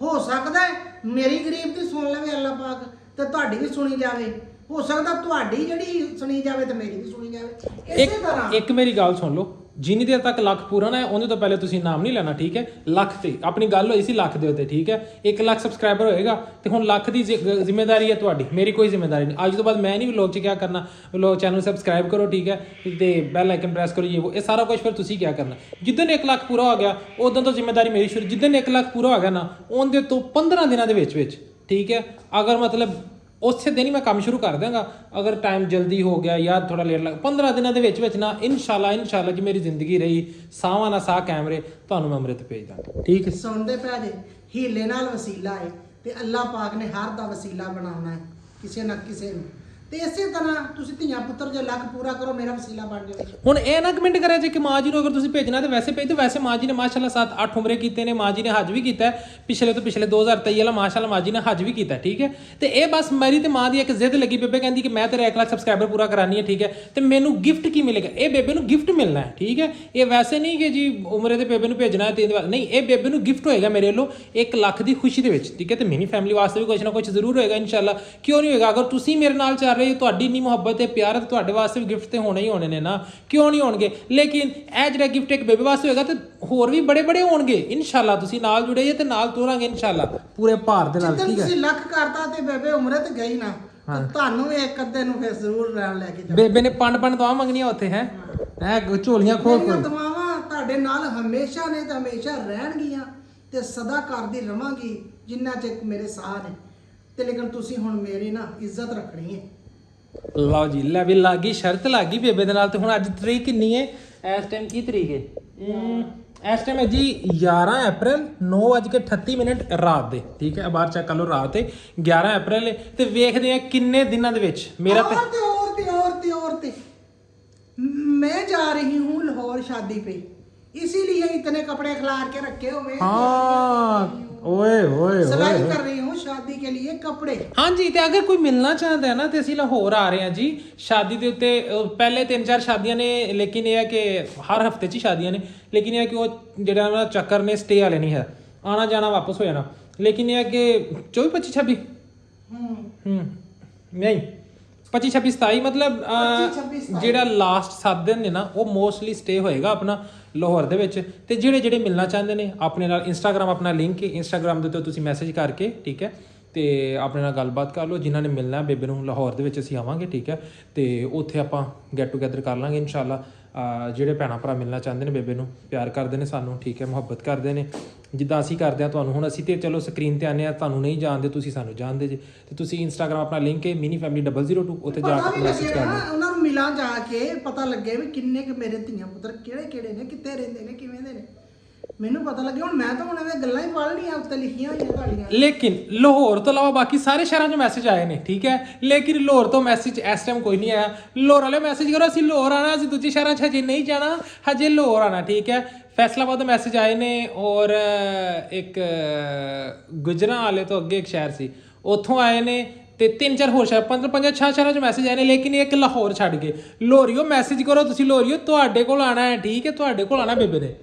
ਹੋ ਸਕਦਾ ਮੇਰੀ ਗਰੀਬ ਦੀ ਸੁਣ ਲਵੇ ਅੱਲਾਹ ਪਾਕ ਤੇ ਤੁਹਾਡੀ ਵੀ ਸੁਣੀ ਜਾਵੇ। ਹੋ ਸਕਦਾ ਤੁਹਾਡੀ ਜਿਹੜੀ ਸੁਣੀ ਜਾਵੇ ਤੇ ਮੇਰੀ ਵੀ ਸੁਣੀ ਜਾਵੇ। ਇਸੇ ਤਰ੍ਹਾਂ ਇੱਕ ਮੇਰੀ ਗੱਲ ਸੁਣ ਲਓ ਜਿੰਨੀ ਦੇਰ ਤੱਕ ਲੱਖ ਪੂਰਾ ਨਾ ਉਹਦੇ ਤੋਂ ਪਹਿਲੇ ਤੁਸੀਂ ਨਾਮ ਨਹੀਂ ਲੈਣਾ ਠੀਕ ਹੈ। ਲੱਖ ਤੇ ਆਪਣੀ ਗੱਲ ਹੋਈ ਸੀ ਲੱਖ ਦੇ ਉੱਤੇ ਠੀਕ ਹੈ। 1 ਲੱਖ ਸਬਸਕ੍ਰਾਈਬਰ ਹੋਏਗਾ ਤੇ ਹੁਣ ਲੱਖ ਦੀ ਜ਼ਿੰਮੇਵਾਰੀ ਹੈ ਤੁਹਾਡੀ ਮੇਰੀ ਕੋਈ ਜ਼ਿੰਮੇਵਾਰੀ ਨਹੀਂ। ਅੱਜ ਤੋਂ ਬਾਅਦ ਮੈਂ ਨਹੀਂ ਵਲੌਗ 'ਚ ਕਿਆ ਕਰਨਾ ਵਲੌਗ ਚੈਨਲ ਸਬਸਕ੍ਰਾਈਬ ਕਰੋ ਠੀਕ ਹੈ ਤੇ ਬੈਲ ਆਈਕਨ ਪ੍ਰੈਸ ਕਰੋ ਇਹ ਸਾਰਾ ਕੁਝ ਫਿਰ ਤੁਸੀਂ ਕਿਆ ਕਰਨਾ। ਜਿੱਦਣ 1 ਲੱਖ ਪੂਰਾ ਹੋ ਗਿਆ ਉਦੋਂ ਤੋਂ ਜ਼ਿੰਮੇਵਾਰੀ ਮੇਰੀ ਸ਼ੁਰੂ। ਜਿੱਦਣ 1 ਲੱਖ ਪੂਰਾ ਹੋ ਗਿਆ ਨਾ ਉਹਦੇ ਤੋਂ 15 ਦਿਨਾਂ ਦੇ ਵਿੱਚ ਠੀਕ ਹੈ ਅਗਰ ਮਤਲਬ ਉਸੇ ਦਿਨ ਹੀ ਮੈਂ ਕੰਮ ਸ਼ੁਰੂ ਕਰ ਦਾਂਗਾ। ਅਗਰ ਟਾਈਮ ਜਲਦੀ ਹੋ ਗਿਆ ਜਾਂ ਥੋੜਾ ਲੇਟ ਲੱਗ 15 ਦਿਨਾਂ ਦੇ ਵਿੱਚ ਨਾ ਇਨਸ਼ਾਅੱਲਾ ਜੀ ਮੇਰੀ ਜ਼ਿੰਦਗੀ ਰਹੀ ਸਾਵਾਂ ਨਾ ਸਾਹ ਕੈਮਰੇ ਤੁਹਾਨੂੰ ਮੈਂ ਅੰਮ੍ਰਿਤ ਭੇਜ ਦਾਂਗਾ ਠੀਕ ਹੈ। ਸੁਣਦੇ ਪੈ ਜੇ ਹੀਲੇ ਨਾਲ ਵਸੀਲਾ ਏ ਤੇ ਅੱਲਾਹ ਪਾਕ ਨੇ ਹਰ ਦਾ ਵਸੀਲਾ ਬਣਾਉਣਾ ਹੈ ਕਿਸੇ ਨਾ ਕਿਸੇ ਨੂੰ। ਤੇ ਇਸੇ ਤਰ੍ਹਾਂ ਤੁਸੀਂ ਧੀਆਂ ਪੁੱਤਰ ਜੇ ਲੱਕ ਪੂਰਾ ਕਰੋ, ਮੇਰਾ ਵਸੀਲਾ ਬਣ ਜਾਵੇ। ਹੁਣ ਇਹ ਨਾ ਕਮੈਂਟ ਕਰਿਆ ਜੇ ਕਿ ਮਾਂ ਜੀ ਨੂੰ ਅਗਰ ਤੁਸੀਂ ਭੇਜਣਾ ਤੇ ਵੈਸੇ ਭੇਜ ਦਿਓ। ਵੈਸੇ ਮਾਂ ਜੀ ਨੇ ਮਾਸ਼ਾਅੱਲਾ 7-8 ਉਮਰੇ ਕੀਤੇ ਨੇ, ਮਾਂ ਜੀ ਨੇ ਹੱਜ ਵੀ ਕੀਤਾ ਹੈ ਪਿਛਲੇ ਤੋਂ ਪਿਛਲੇ 2023 ਵਾਲਾ ਮਾਸ਼ਾਅੱਲਾ ਮਾਂ ਜੀ ਨੇ ਹੱਜ ਵੀ ਕੀਤਾ, ਠੀਕ ਹੈ। ਤੇ ਇਹ ਬਸ ਮੇਰੀ ਤੇ ਮਾਂ ਦੀ ਇੱਕ ਜ਼ਿੱਦ ਲੱਗੀ, ਬੇਬੇ ਕਹਿੰਦੀ ਕਿ ਮੈਂ ਤੇਰਾ 1 ਲੱਖ ਸਬਸਕ੍ਰਾਈਬਰ ਪੂਰਾ ਕਰਾਨੀ ਹੈ, ਠੀਕ ਹੈ। ਤੇ ਮੈਨੂੰ ਗਿਫਟ ਕੀ ਮਿਲੇਗਾ? ਇਹ ਬੇਬੇ ਨੂੰ ਗਿਫਟ ਮਿਲਣਾ ਹੈ, ਠੀਕ ਹੈ। ਇਹ ਵੈਸੇ ਨਹੀਂ ਕਿ ਜੀ ਉਮਰੇ ਦੇ ਬੇਬੇ ਨੂੰ ਭੇਜਣਾ ਹੈ ਤੇ ਨਹੀਂ, ਇਹ ਬੇਬੇ ਨੂੰ ਗਿਫਟ ਹੋਏਗਾ ਮੇਰੇ ਵੱਲੋਂ 1 ਲੱਖ ਦੀ ਖੁਸ਼ੀ ਦੇ ਵਿੱਚ, ਠੀਕ ਹੈ। ਤੇ ਮੇਰੀ ਫੈਮਿਲੀ ਵਾਸਤੇ ਵੀ ਕੁਝ ਨਾ ਕੁਝ ਜ਼ਰੂਰ ਹੋਏਗਾ ਇਨਸ਼ਾਅੱਲਾ, ਕਿਉਂ ਨਹੀਂ ਹੋਏਗਾ। ਅਗਰ ਤੁਸੀਂ ਮੇਰੇ ਨਾਲ ਚੱਲ ਰਹੇ ਹੋ, ਤੁਹਾਡੀ ਇੰਨੀ ਮੁਹੱਬਤ ਤੇ ਪਿਆਰ ਹੈ, ਤੁਹਾਡੇ ਵਾਸਤੇ ਵੀ ਗਿਫਟ ਤੇ ਹੋਣੇ ਹੀ ਹੋਣੇ ਨੇ ਨਾ, ਕਿਉਂ ਨਹੀਂ ਹੋਣਗੇ। ਲੇਕਿਨ ਇਹ ਜਿਹੜਾ ਗਿਫਟ ਇੱਕ ਬੇਬੇ ਵਾਸਤੇ ਹੋਏਗਾ ਤੇ ਹੋਰ ਵੀ ਬੜੇ ਬੜੇ ਹੋਣਗੇ ਇਨਸ਼ਾਅੱਲਾ। ਤੁਸੀਂ ਨਾਲ ਜੁੜੇ ਜੇ ਤੇ ਨਾਲ ਤੁਰਾਂਗੇ ਇਨਸ਼ਾਅੱਲਾ ਪੂਰੇ ਭਾਰ ਦੇ ਨਾਲ, ਠੀਕ ਹੈ। ਤੁਸੀਂ ਲੱਖ ਕਰਤਾ ਤੇ ਬੇਬੇ ਉਮਰੇ ਤੇ ਗਈ ਨਾ, ਤੁਹਾਨੂੰ ਵੀ ਇੱਕ ਅੱਧੇ ਨੂੰ ਫਿਰ ਜ਼ਰੂਰ ਰਹਿਣ ਲੈ ਕੇ ਜਾਓ। ਬੇਬੇ ਨੇ ਪੰਡ ਦਵਾ ਮੰਗਣੀਆਂ ਉੱਥੇ ਹੈ ਝੋਲੀਆਂ ਖੋਲ ਮੇਰੀਆਂ ਦੁਆਵਾਂ ਤੁਹਾਡੇ ਨਾਲ ਹਮੇਸ਼ਾ ਨੇ ਤੇ ਹਮੇਸ਼ਾ ਰਹਿਣਗੀਆਂ ਤੇ ਸਦਾ ਕਰਦੀ ਰਵਾਂਗੀ ਜਿੰਨਾ ਚਿਰ ਮੇਰੇ ਸਾਹ ਨੇ। ਤੇ ਲੇਕਿਨ ਤੁਸੀਂ ਹੁਣ ਮੇਰੀ ਨਾ ਇੱਜ਼ਤ ਰੱਖਣੀ ਹੈ। ਲਓ ਜੀ, ਲੈ ਵੀ ਲੱਗੀ ਸ਼ਰਤ ਲੱਗੀ ਬੇਬੇ ਦੇ ਨਾਲ। ਤੇ ਹੁਣ ਅੱਜ ਤਰੀਕ ਕਿੰਨੀ ਹੈ? ਇਸ ਟਾਈਮ ਕੀ ਤਰੀਕ ਹੈ? ਇਸ ਟਾਈਮ ਹੈ ਜੀ 11 ਅਪ੍ਰੈਲ 9:38 ਰਾਤ ਦੇ, ਠੀਕ ਹੈ। ਬਾਹਰ ਚੈੱਕ ਕਰ ਲਓ, ਰਾਤ ਹੈ 11 ਅਪ੍ਰੈਲ ਹੈ। ਤੇ ਵੇਖਦੇ ਆ ਕਿੰਨੇ ਦਿਨਾਂ ਦੇ ਵਿੱਚ ਮੇਰਾ ਤੇ और मैं जा रही हूँ लाहौर शादी पे, इसीलिए इतने कपड़े खिलार के रखे हुए। हाँ, ओए ओए सिलाई कर रही हूँ शादी के लिए कपड़े। हाँ जी, ਤੇ ਅਗਰ ਕੋਈ ਮਿਲਣਾ ਚਾਹੁੰਦਾ ਹੈ ਨਾ ਤੇ ਅਸੀਂ ਲਾਹੌਰ ਆ ਰਹੇ ਹਾਂ ਜੀ ਸ਼ਾਦੀ ਦੇ ਉੱਤੇ। ਪਹਿਲੇ 3-4 ਸ਼ਾਦੀਆਂ ਨੇ, ਲੇਕਿਨ ਇਹ ਹੈ ਕਿ ਹਰ ਹਫਤੇ 'ਚ ਸ਼ਾਦੀਆਂ ਨੇ, ਲੇਕਿਨ ਇਹ ਹੈ ਕਿ ਉਹ ਜਿਹੜਾ ਨਾ ਚੱਕਰ ਨੇ ਸਟੇ ਵਾਲੇ ਨਹੀਂ ਹੈ, ਆਣਾ ਜਾਣਾ ਵਾਪਸ ਹੋ ਜਾਣਾ। ਲੇਕਿਨ ਇਹ ਹੈ ਕਿ 24, 25, 26 ਨਹੀਂ 25, 26, 27 ਮਤਲਬ ਜਿਹੜਾ ਲਾਸਟ 7 ਦਿਨ ਨੇ ਨਾ ਉਹ ਮੋਸਟਲੀ ਸਟੇ ਹੋਏਗਾ ਆਪਣਾ ਲਾਹੌਰ ਦੇ ਵਿੱਚ। ਤੇ ਜਿਹੜੇ ਜਿਹੜੇ ਮਿਲਣਾ ਚਾਹੁੰਦੇ ਨੇ ਆਪਣੇ ਨਾਲ ਇੰਸਟਾਗ੍ਰਾਮ ਆਪਣਾ ਲਿੰਕ ਹੈ, ਇੰਸਟਾਗ੍ਰਾਮ ਦੇ ਉੱਤੇ ਤੁਸੀਂ ਮੈਸੇਜ ਕਰਕੇ, ਠੀਕ ਹੈ, ਤੇ ਆਪਣੇ ਨਾਲ ਗੱਲਬਾਤ ਕਰ ਲਓ। ਜਿਨ੍ਹਾਂ ਨੇ ਮਿਲਣਾ ਬੇਬੇ ਨੂੰ ਲਾਹੌਰ ਦੇ ਵਿੱਚ ਅਸੀਂ ਆਵਾਂਗੇ, ਠੀਕ ਹੈ। ਤੇ ਉੱਥੇ ਆਪਾਂ ਗੈਟ ਟੂਗੇਦਰ ਕਰ ਲਾਂਗੇ ਇਨਸ਼ਾਅੱਲਾ। ਜਿਹੜੇ ਭੈਣਾਂ ਭਰਾ ਮਿਲਣਾ ਚਾਹੁੰਦੇ ਨੇ ਬੇਬੇ ਨੂੰ, ਪਿਆਰ ਕਰਦੇ ਨੇ ਸਾਨੂੰ, ਠੀਕ ਹੈ, ਮੁਹੱਬਤ ਕਰਦੇ ਨੇ ਜਿੱਦਾਂ ਅਸੀਂ ਕਰਦੇ ਹਾਂ ਤੁਹਾਨੂੰ। ਹੁਣ ਅਸੀਂ ਤੇ ਚਲੋ ਸਕਰੀਨ ਤੇ ਆਨੇ ਆ, ਤੁਹਾਨੂੰ ਨਹੀਂ ਜਾਣਦੇ, ਤੁਸੀਂ ਸਾਨੂੰ ਜਾਣਦੇ ਜੇ। ਤੇ ਤੁਸੀਂ ਇੰਸਟਾਗ੍ਰਾਮ ਆਪਣਾ ਲਿੰਕ ਹੈ ਮਿਨੀ ਫੈਮਿਲੀ 002 ਉੱਥੇ ਜਾ ਕੇ ਮੈਸੇਜ ਕਰ ਦਿਓ। ਉਹਨਾਂ ਨੂੰ ਮਿਲਾਂ ਜਾ ਕੇ ਪਤਾ ਲੱਗੇ ਵੀ ਕਿੰਨੇ ਕਿ ਮੇਰੇ ਧੀਆਂ ਪੁੱਤਰ ਕਿਹੜੇ ਕਿਹੜੇ ਨੇ, ਕਿੱਥੇ ਰਹਿੰਦੇ ਨੇ, ਕਿਵੇਂ ਦੇ ਨੇ, ਮੈਨੂੰ ਪਤਾ ਲੱਗੇ। ਹੁਣ ਮੈਂ ਤਾਂ ਹੁਣ ਐਵੇਂ ਗੱਲਾਂ ਹੀ ਪੜ੍ਹ ਲਈਆਂ ਉੱਤੇ ਲਿਖੀਆਂ ਹੋਈਆਂ ਤੁਹਾਡੀਆਂ। ਲੇਕਿਨ ਲਾਹੌਰ ਤੋਂ ਇਲਾਵਾ ਬਾਕੀ ਸਾਰੇ ਸ਼ਹਿਰਾਂ 'ਚੋਂ ਮੈਸੇਜ ਆਏ ਨੇ, ਠੀਕ ਹੈ। ਲੇਕਿਨ ਲਾਹੌਰ ਤੋਂ ਮੈਸੇਜ ਇਸ ਟਾਈਮ ਕੋਈ ਨਹੀਂ ਆਇਆ। ਲਾਹੌਰ ਵਾਲੇ ਮੈਸੇਜ ਕਰੋ ਅਸੀਂ ਲਾਹੌਰ ਆਣਾ, ਅਸੀਂ ਦੂਜੇ ਸ਼ਹਿਰਾਂ 'ਚ ਹਜੇ ਨਹੀਂ ਜਾਣਾ, ਹਜੇ ਲਾਹੌਰ ਆਣਾ, ਠੀਕ ਹੈ। ਫੈਸਲਾਬਾਦ ਤੋਂ ਮੈਸੇਜ ਆਏ ਨੇ, ਔਰ ਇੱਕ ਗੁਜਰਾਂ ਵਾਲੇ ਤੋਂ ਅੱਗੇ ਇੱਕ ਸ਼ਹਿਰ ਸੀ ਉੱਥੋਂ ਆਏ ਨੇ, ਤੇ 3-4 ਹੋਰ ਸ਼ਹਿਰ 5-6 ਸ਼ਹਿਰਾਂ 'ਚ ਮੈਸੇਜ ਆਏ ਨੇ। ਲੇਕਿਨ ਇੱਕ ਲਾਹੌਰ ਛੱਡ ਕੇ ਲਾਹੌਰੀਓ ਮੈਸੇਜ ਕਰੋ ਤੁਸੀਂ, ਲਾਹੌਰੀਓ ਤੁਹਾਡੇ ਕੋਲ ਆਣਾ ਹੈ, ਠੀਕ ਹੈ, ਤੁਹਾਡੇ ਕੋਲ ਆਣਾ ਬੇਬੇ ਨੇ।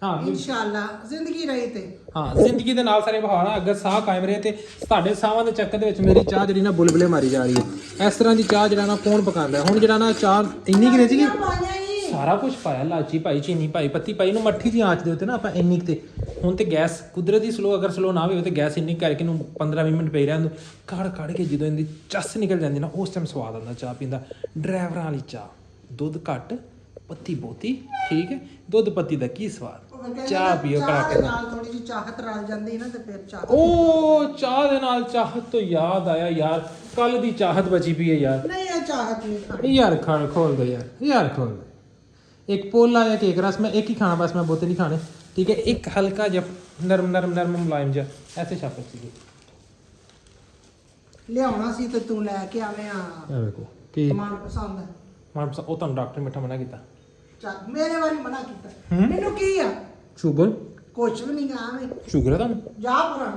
ਹਾਂ ਇਨਸ਼ਾਅੱਲਾ ਜ਼ਿੰਦਗੀ ਰਹੀ ਤੇ ਹਾਂ, ਜ਼ਿੰਦਗੀ ਦੇ ਨਾਲ ਸਾਰੇ ਬਹਾਨਾ ਅਗਰ ਸਾਹ ਕਾਇਮ ਰਹੇ ਤੇ ਤੁਹਾਡੇ ਸਾਹਾਂ ਦੇ ਚੱਕਰ ਦੇ ਵਿੱਚ ਮੇਰੀ ਚਾਹ ਜਿਹੜੀ ਨਾ ਬੁਲਬੁਲੇ ਮਾਰੀ ਜਾ ਰਹੀ ਹੈ। ਇਸ ਤਰ੍ਹਾਂ ਦੀ ਚਾਹ ਜਿਹੜਾ ਨਾ ਕੌਣ ਪਕਾਉਂਦਾ? ਹੁਣ ਜਿਹੜਾ ਨਾ ਚਾਹ ਇੰਨੀ ਕਿ ਰਹੀ ਸਾਰਾ ਕੁਝ ਪਾਇਆ, ਲਾਚੀ ਪਾਈ, ਚੀਨੀ ਪਾਈ, ਪੱਤੀ ਪਾਈ, ਨੂੰ ਮੱਠੀ ਦੀ ਆਂਚ ਦੇ ਉੱਤੇ ਨਾ ਆਪਾਂ ਇੰਨੀ ਤੇ। ਹੁਣ ਤੇ ਗੈਸ ਕੁਦਰਤੀ ਸਲੋ, ਅਗਰ ਸਲੋ ਨਾ ਹੋਵੇ ਤੇ ਗੈਸ ਇੰਨੀ ਕਰਕੇ ਨੂੰ 15-20 ਮਿੰਟ ਪਈ ਰਹਿਣ ਨੂੰ ਕੜ ਕੇ ਜਦੋਂ ਇਹਦੀ ਚੱਸ ਨਿਕਲ ਜਾਂਦੀ ਨਾ ਉਸ ਟਾਈਮ ਸਵਾਦ ਆਉਂਦਾ ਚਾਹ ਪੀਂਦਾ। ਡਰਾਈਵਰਾਂ ਵਾਲੀ ਚਾਹ, ਦੁੱਧ ਘੱਟ ਪੱਤੀ ਬਹੁਤੀ, ਠੀਕ ਹੈ। ਦੁੱਧ ਪੱਤੀ ਦਾ ਕੀ ਸਵਾਦ, ਚਾਹ ਪੀਓ ਕੜਾਕੇ ਨਾਲ ਥੋੜੀ ਜਿਹੀ ਚਾਹਤ ਰਲ ਜਾਂਦੀ ਨਾ ਤੇ ਫਿਰ ਚਾਹ। ਉਹ ਚਾਹ ਦੇ ਨਾਲ ਚਾਹਤ ਤੋਂ ਯਾਦ ਆਇਆ ਯਾਰ, ਕੱਲ ਦੀ ਚਾਹਤ ਬਚੀ ਪਈ ਹੈ ਯਾਰ। ਨਹੀਂ ਇਹ ਚਾਹਤ ਨਹੀਂ ਖਾਣੀ ਯਾਰ ਖੋਲ ਦੋ ਯਾਰ ਖੋਲ ਦੋ। ਇੱਕ ਪੋਲਾ ਜਾਂ ਕੇਕ ਰਸ ਮੈਂ ਇੱਕ ਹੀ ਖਾਣਾ, ਬਸ ਮੈਂ ਬਹੁਤੇ ਨਹੀਂ ਖਾਣੇ, ਠੀਕ ਹੈ। ਇੱਕ ਹਲਕਾ ਜਿਹਾ ਨਰਮ ਮੁਲਾਇਮ ਜਿਹਾ ਐਸੇ ਸ਼ਾਪਰ ਸੀਗੇ ਲਿਆਉਣਾ ਸੀ ਤੇ ਤੂੰ ਲੈ ਕੇ ਆਵੇਂ ਆ। ਇਹ ਵੇਖੋ ਕੀ ਮਨ ਪਸੰਦ ਹੈ। ਉਹ ਤੁਹਾਨੂੰ ਡਾਕਟਰ ਮਿੱਠਾ ਮਨਾ ਕੀਤਾ, ਚੱਲ ਮੇਰੇ ਵਾਰੀ ਮਨਾ ਕੀਤਾ। ਮੈਨੂੰ ਕੀ ਆ? ਸ਼ੂਗਰ? ਕੁਛ ਵੀ ਨਹੀਂ ਗਾ। ਮੈਂ ਸ਼ੂਗਰ ਹੈ ਤੁਹਾਨੂੰ? ਜਾ ਪੁਰਾ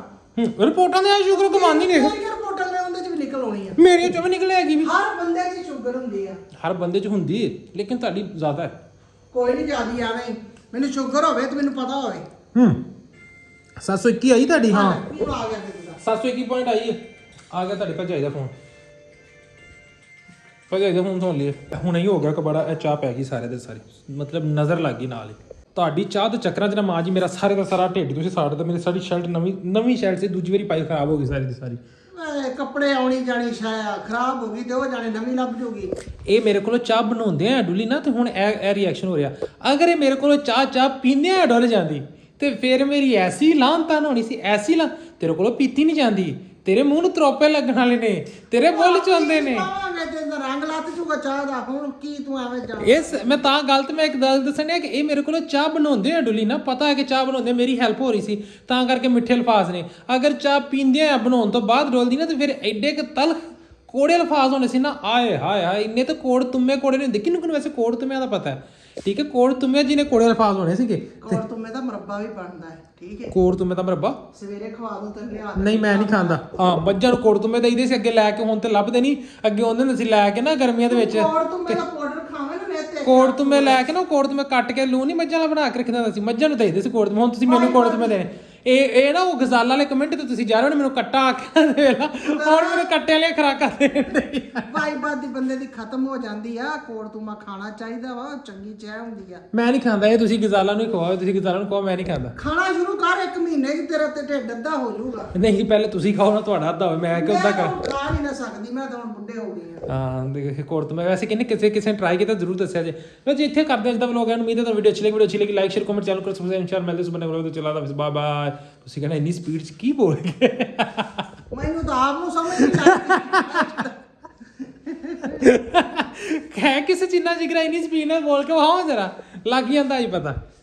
ਰਿਪੋਰਟਾਂ ਦੇ ਆ ਸ਼ੂਗਰ ਕਮਾਉਂਦੀ ਨਹੀਂ। ਮੇਰੀ ਰਿਪੋਰਟਾਂ ਨੇ ਉਹਦੇ ਚ ਵੀ ਨਿਕਲ ਆਉਣੀ ਆ। ਮੇਰੀਆਂ ਚੋਂ ਵੀ ਨਿਕਲ ਆਏਗੀ ਵੀ। ਹਰ ਬੰਦੇ 'ਚ ਸ਼ੂਗਰ ਹੁੰਦੀ ਆ। ਹਰ ਬੰਦੇ 'ਚ ਹੁੰਦੀ ਹੈ, ਲੇਕਿਨ ਤੁਹਾਡੀ ਜ਼ਿਆਦਾ ਹੈ। ਕੋਈ ਨਹੀਂ ਜ਼ਿਆਦੀ ਆਵੇਂ, ਮੈਨੂੰ ਸ਼ੂਗਰ ਹੋਵੇ ਤੇ ਮੈਨੂੰ ਪਤਾ ਹੋਵੇ। 721 ਆਈ ਤੁਹਾਡੀ? ਹਾਂ, ਪੂਰਾ ਆ ਗਿਆ ਤੇਰਾ। 721 ਪੁਆਇੰਟ ਆਈ ਹੈ, ਆ ਗਿਆ ਤੁਹਾਡੇ ਭਜਾਈ ਦਾ ਫੋਨ। ਭਜਾਈ ਦਾ ਫੋਨ ਸੁਣ ਲਈਏ, ਹੁਣ ਹੀ ਹੋ ਗਿਆ ਕਬੜਾ। ਇਹ ਚਾਹ ਪੈ ਗਈ ਸਾਰੇ ਦੇ ਸਾਰੀ, ਮਤਲਬ ਨਜ਼ਰ ਲੱਗ ਗਈ ਨਾਲ ਹੀ। ਤੁਹਾਡੀ ਚਾਹ ਦੇ ਚੱਕਰਾਂ 'ਚ ਨਾ ਮਾਂ ਜੀ ਮੇਰਾ ਸਾਰੇ ਦਾ ਸਾਰਾ ਢਿੱਡ ਤੁਸੀਂ ਸਾੜ ਦਿੱਤਾ। ਮੇਰੀ ਸਾਰੀ ਸ਼ਰਟ ਨਵੀਂ ਸ਼ਰਟ ਸੀ, ਦੂਜੀ ਵਾਰੀ ਪਾਈ ਖਰਾਬ ਹੋ ਗਈ ਸਾਰੀ ਦੀ ਸਾਰੀ। ਕੱਪੜੇ ਆਉਣੀ ਜਾਣੀ ਛਾਇਆ ਖਰਾਬ ਹੋ ਗਈ ਤੇ ਉਹ ਜਾਣੇ ਨਵੀਂ ਲੱਭ ਜੂਗੀ। ਇਹ ਮੇਰੇ ਕੋਲੋਂ ਚਾਹ ਬਣਾਉਂਦੇ ਆ ਡੁੱਲੀ ਨਾ, ਤੇ ਹੁਣ ਇਹ ਰਿਐਕਸ਼ਨ ਹੋ ਰਿਹਾ। ਅਗਰ ਇਹ ਮੇਰੇ ਕੋਲੋਂ ਚਾਹ ਪੀਂਦੇ ਆ ਡੁੱਲ ਜਾਂਦੀ ਤੇ ਫਿਰ ਮੇਰੀ ਐਸੀ ਲਾਂਤਾਂ ਹੋਣੀ ਸੀ, ਐਸੀ ਤੇਰੇ ਕੋਲੋਂ ਪੀਤੀ ਨਹੀਂ ਜਾਂਦੀ। ਤੇਰੇ ਮੂੰਹ ਨੂੰ ਤਰੋਪੇ ਲੱਗਣ ਵਾਲੇ ਨੇ, ਤੇਰੇ ਬੁੱਲ ਚ ਆਉਂਦੇ ਨੇ। ਵਿੱਚ ਇਹਦਾ ਰੰਗ ਲੱਤ ਜੂਗਾ ਚਾਹ ਦਾ। ਹੁਣ ਕੀ ਤੂੰ ਐਵੇਂ ਜਾ ਇਸ ਮੈਂ ਤਾਂ ਗਲਤ ਮੈਂ ਇੱਕ ਗੱਲ ਦੱਸਣੀ ਕਿ ਇਹ ਮੇਰੇ ਕੋਲ ਚਾਹ ਬਣਾਉਂਦੇ ਆ ਡੁੱਲੀ ਨਾ, ਪਤਾ ਹੈ ਕਿ ਚਾਹ ਬਣਾਉਂਦੇ ਮੇਰੀ ਹੈਲਪ ਹੋ ਰਹੀ ਸੀ ਤਾਂ ਕਰਕੇ ਮਿੱਠੇ ਅਲਫਾਜ਼ ਨੇ। ਅਗਰ ਚਾਹ ਪੀਂਦੇ ਆ ਬਣਾਉਣ ਤੋਂ ਬਾਅਦ ਡੋਲਦੀ ਨਾ ਤੇ ਫਿਰ ਐਡੇ ਕ ਤਲਖ ਕੋੜੇ ਅਲਫਾਜ਼ ਹੋਣੇ ਸੀ ਨਾ, ਆਏ ਹਾਏ ਹਾਏ ਇੰਨੇ ਤਾਂ ਕੋੜ ਤੁਮੇ ਕੋੜੇ ਨਹੀਂ ਹੁੰਦੇ। ਕਿਹਨੂੰ ਵੈਸੇ ਕੋੜ ਤੁਮਿਆਂ ਦਾ ਪਤਾ ਹੈ, ਠੀਕ ਹੈ, ਕੋੜ ਤੁਮੇ ਜਿਹਨੇ ਕੋੜੇ ਅਲਫਾਜ਼ ਹੋਣੇ ਸੀਗੇ। ਕੋੜ ਤੁਮੇ ਦਾ ਮੁਰੱਬਾ ਵੀ ਬਣਦਾ ਹੈ, ਠੀਕ ਹੈ, ਕੋੜ ਤੁਮੇ ਦਾ ਮੁਰੱਬਾ ਸਵੇਰੇ ਖਵਾ ਦੂੰ ਤੈਨੂੰ ਲਿਆ ਨਹੀਂ ਮੈਂ ਨਹੀਂ ਖਾਂਦਾ। ਹਾਂ ਮੱਝਾਂ ਨੂੰ ਕੋੜ ਤੁਮੇ ਦਈਦੇ ਸੀ ਅੱਗੇ ਲੈ ਕੇ, ਹੁਣ ਤੇ ਲੱਭਦੇ ਨਹੀਂ। ਅੱਗੇ ਆਉਂਦੇ ਹੁੰਦੇ ਸੀ ਲੈ ਕੇ ਨਾ ਗਰਮੀਆਂ ਦੇ ਵਿੱਚ ਕੋੜ ਤੁਮੇ ਦਾ ਪਾਊਡਰ ਖਾਵੇਂ ਨਾ ਮੈਂ ਤੇ ਕੋੜ ਤੁਮੇ ਲੈ ਕੇ ਨਾ, ਕੋੜ ਤੁਮੇ ਕੱਟ ਕੇ ਲੂਣ ਨਹੀਂ ਮੱਝਾਂ ਵਾਲਾ ਬਣਾ ਕੇ ਰੱਖਦਾ ਹੁੰਦਾ ਸੀ, ਮੱਝਾਂ ਨੂੰ ਦਈਦੇ ਸੀ ਕੋੜ ਤੁਮੇ। ਹੁਣ ਤੁਸੀਂ ਮੈਨੂੰ ਕੋੜ ਤੁਮੇ ਦੇਣੇ। ਇਹ ਨਾ ਉਹ ਗਜ਼ਾਲ ਵਾਲੇ ਕਮੈਂਟ ਤੇ ਤੁਸੀਂ ਜਾ ਰਹੇ ਹੋ ਮੈਨੂੰ ਕੱਟਾ ਆਖਿਆ ਦੇ ਲਾ, ਹੁਣ ਮੈਨੂੰ ਕੱਟੇ ਵਾਲੀਆਂ ਖਰਾਕਾਂ ਦੇਣ। ਵਾਈਬਾਦ ਦੀ ਬੰਦੇ ਦੀ ਖਤਮ ਹੋ ਜਾਂਦੀ ਆ। ਕੋੜ ਤੁਮਾ ਖਾਣਾ ਚਾਹੀਦਾ ਵਾ, ਉਹ ਚੰਗੀ ਚਾਹ ਹੁੰਦੀ ਆ। ਮੈਂ ਨਹੀਂ ਖਾਂਦਾ ਇਹ, ਤੁਸੀਂ ਗਜ਼ਾਲਾਂ ਨੂੰ ਹੀ ਖਵਾਓ, ਤੁਸੀਂ ਗਜ਼ਾਲਾਂ ਨੂੰ ਖਵਾਓ, ਮੈਂ ਨਹੀਂ ਖਾਂਦਾ। ਖਾਣਾ ਸ਼ੁਰੂ ਕਰ, 1 ਮਹੀਨੇ 'ਚ ਤੇਰਾ ਤੇ ਢਿੱਡ ਅੱਧਾ ਹੋ ਜਾਊਗਾ। ਨਹੀਂ ਪਹਿਲੇ ਤੁਸੀਂ ਖਾਓ ਨਾ, ਤੁਹਾਡਾ ਅੱਧਾ ਹੋਵੇ, ਮੈਂ ਕਿਉਂ ਅੱਧਾ ਕਰ। ਮੈਂ ਖਾ ਨਹੀਂ ਨਾ ਸਕਦੀ, ਮੈਂ ਤਾਂ ਹੁਣ ਬੁੱਢੇ ਹੋ ਗਏ ਆ। ਹਾਂ ਦੇਖ ਕੋੜ ਤੁਮੇ ਵੈਸੇ ਕਿੰਨੇ ਕਿਸੇ ਨੇ ਟਰਾਈ ਕੀਤਾ ਜ਼ਰੂਰ ਦੱਸਿਆ ਜੇ। ਲੋ ਜੀ ਇੱਥੇ ਕਰਦੇ ਅੱਜ ਦਾ ਵਲੋਗ ਹੈ। ਉਮੀਦ ਹੈ ਤੁਹਾਨੂੰ ਵੀਡੀਓ ਅੱਛੀ ਲੱਗੀ ਲਾਈਕ ਸ਼ੇਅਰ ਕਮੈਂਟ ਚਾਲੂ ਕਰੋ, ਸਬਸਕ੍ਰਾਈਬ ਸ਼ੇਅਰ ਮਿਲਦੇ ਸੁਬਨੇ ਵਲੋਗ ਤੇ ਚਲਾਦਾ ਬਾਏ ਬਾਏ। ਤੁਸੀਂ ਕਹਿੰਦੇ ਇੰਨੀ ਸਪੀਡ 'ਚ ਕੀ ਬੋਲ ਗਏ, ਮੈਨੂੰ ਤਾਂ ਆਪ ਨੂੰ ਸਮਝ ਨਹੀਂ ਲੱਗਦੀ। ਕਹਿ ਕਿਸੇ ਚੀਨਾ ਜਿਗਰਾ ਇੰਨੀ ਸਪੀਡ ਨਾਲ ਬੋਲ ਕੇ ਵਾਹ ਜਰਾ ਲੱਗ ਜਾਂਦਾ ਜੀ ਪਤਾ।